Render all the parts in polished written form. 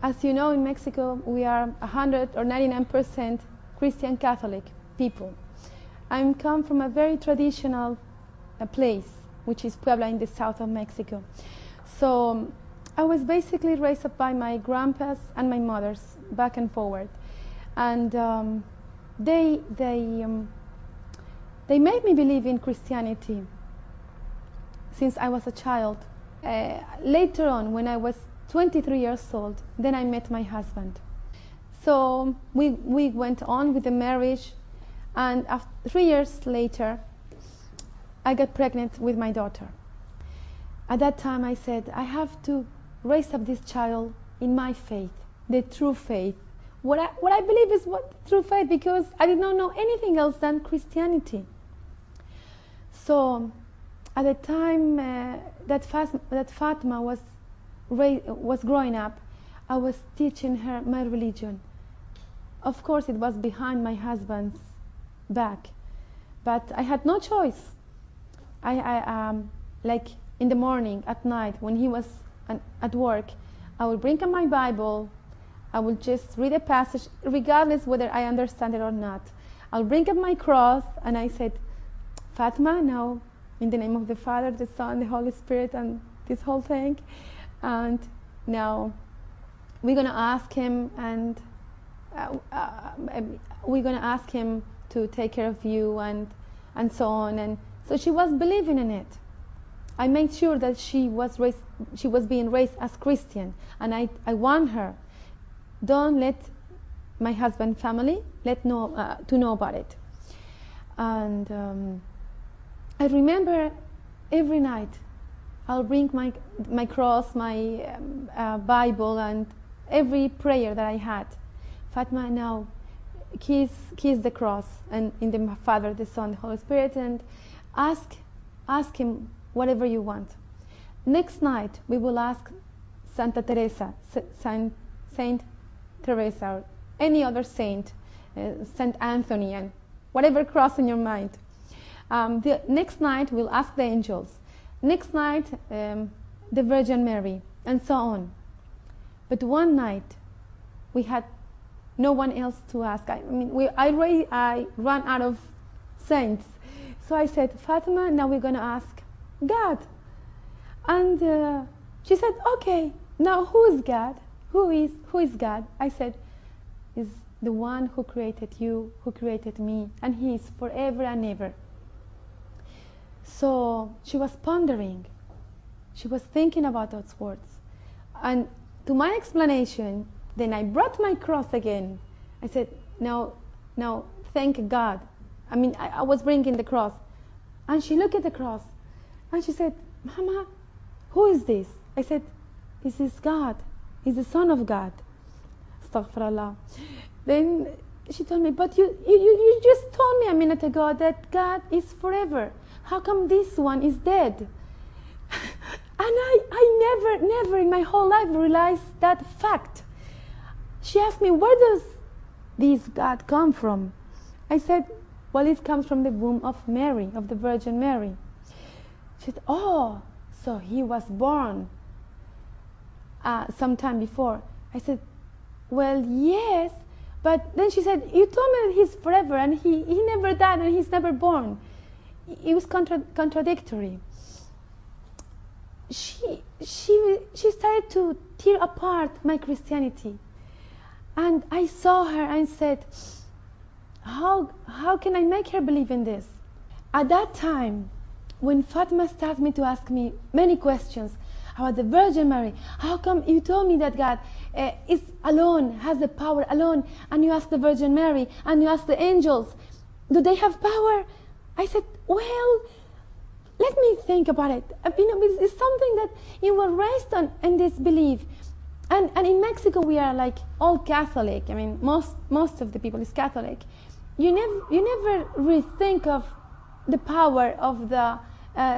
as you know, in Mexico, we are 100 or 99% Christian Catholic people. I come from a very traditional place, which is Puebla in the south of Mexico. So I was basically raised up by my grandpas and my mothers, back and forward. And they made me believe in Christianity since I was a child. Later on, when I was 23 years old, then I met my husband. So we went on with the marriage, and 3 years later, I got pregnant with my daughter. At that time, I said, I have to raise up this child in my faith, the true faith. What I believe is true faith, because I did not know anything else than Christianity. So at the time that Fatima was growing up, I was teaching her my religion. Of course, it was behind my husband's back, but I had no choice. Like in the morning, at night, when he was at work, I would bring up my Bible. I will just read a passage, regardless whether I understand it or not. I'll bring up my cross, and I said, Fatima, now, in the name of the Father, the Son, the Holy Spirit, and this whole thing. And now, we're going to ask him, and we're going to ask him to take care of you, and so on. And so she was believing in it. I made sure that she was being raised as Christian, and I warned her, don't let my husband's family to know about it. And I remember every night I'll bring my cross, my Bible, and every prayer that I had. Fatima, now kiss the cross, and in the Father, the Son, the Holy Spirit, and ask him whatever you want. Next night we will ask Santa Teresa, Saint Teresa, or any other saint, Saint Anthony, and whatever cross in your mind. The next night we'll ask the angels. Next night the Virgin Mary, and so on. But one night we had no one else to ask. I ran out of saints, so I said, Fatima, now we're going to ask God. And she said, okay, now who is God? Who is God? I said, is the one who created you, who created me, and he is forever and ever. So she was pondering. She was thinking about those words. And to my explanation, then I brought my cross again. I said, no, thank God. I was bringing the cross. And she looked at the cross, and she said, Mama, who is this? I said, this is God. He's the Son of God. Astaghfirullah. Then she told me, but you just told me a minute ago that God is forever. How come this one is dead? And I never in my whole life realized that fact. She asked me, where does this God come from? I said, well, it comes from the womb of Mary, of the Virgin Mary. She said, oh, so he was born sometime before. I said, well, yes, but then she said, you told me that he's forever, and he never died, and he's never born. It was contradictory. She started to tear apart my Christianity, and I saw her and said, how can I make her believe in this? At that time, when Fatima started me to ask me many questions about the Virgin Mary, how come you told me that God is alone, has the power alone, and you ask the Virgin Mary, and you ask the angels, do they have power? I said, well, let me think about it. It's something that you were raised on in this belief. And in Mexico we are like all Catholic. Most of the people is Catholic. You never rethink of the power of the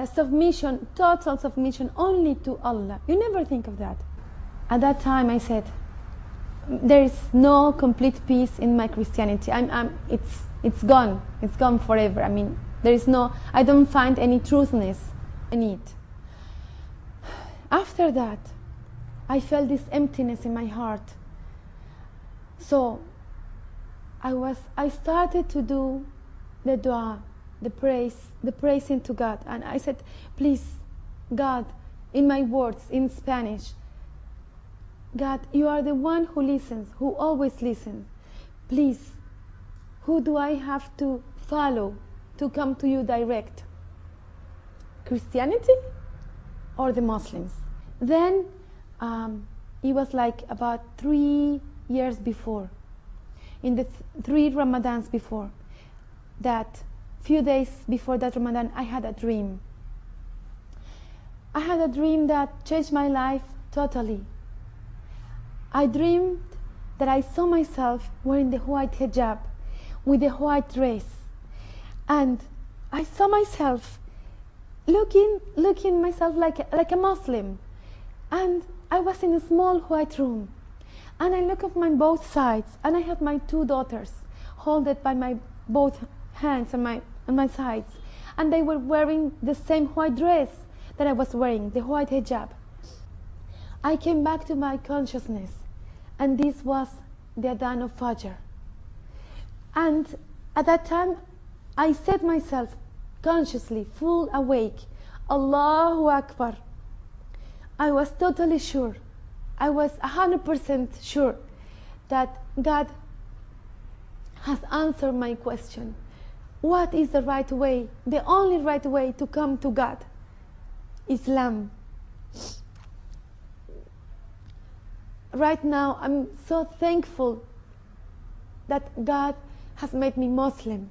submission, total submission only to Allah. You never think of that. At that time I said, there is no complete peace in my Christianity. It's gone. It's gone forever. I don't find any truthness in it. After that, I felt this emptiness in my heart. So I started to do the dua, the praising to God. And I said, please, God, in my words, in Spanish, God, you are the one who listens, who always listens. Please, who do I have to follow to come to you direct? Christianity or the Muslims? Then it was like about 3 years before, in the 3 Ramadans before, that few days before that Ramadan, I had a dream. I had a dream that changed my life totally. I dreamed that I saw myself wearing the white hijab with the white dress, and I saw myself looking myself like a Muslim, and I was in a small white room, and I looked at my both sides, and I had my 2 daughters holded by my both hands on my sides, and they were wearing the same white dress that I was wearing, the white hijab. I came back to my consciousness, and this was the Adhan of Fajr. And at that time, I said myself consciously, full awake, Allahu Akbar. I was totally sure, I was 100% sure that God has answered my question. What is the right way, the only right way to come to God? Islam. Right now, I'm so thankful that God has made me Muslim.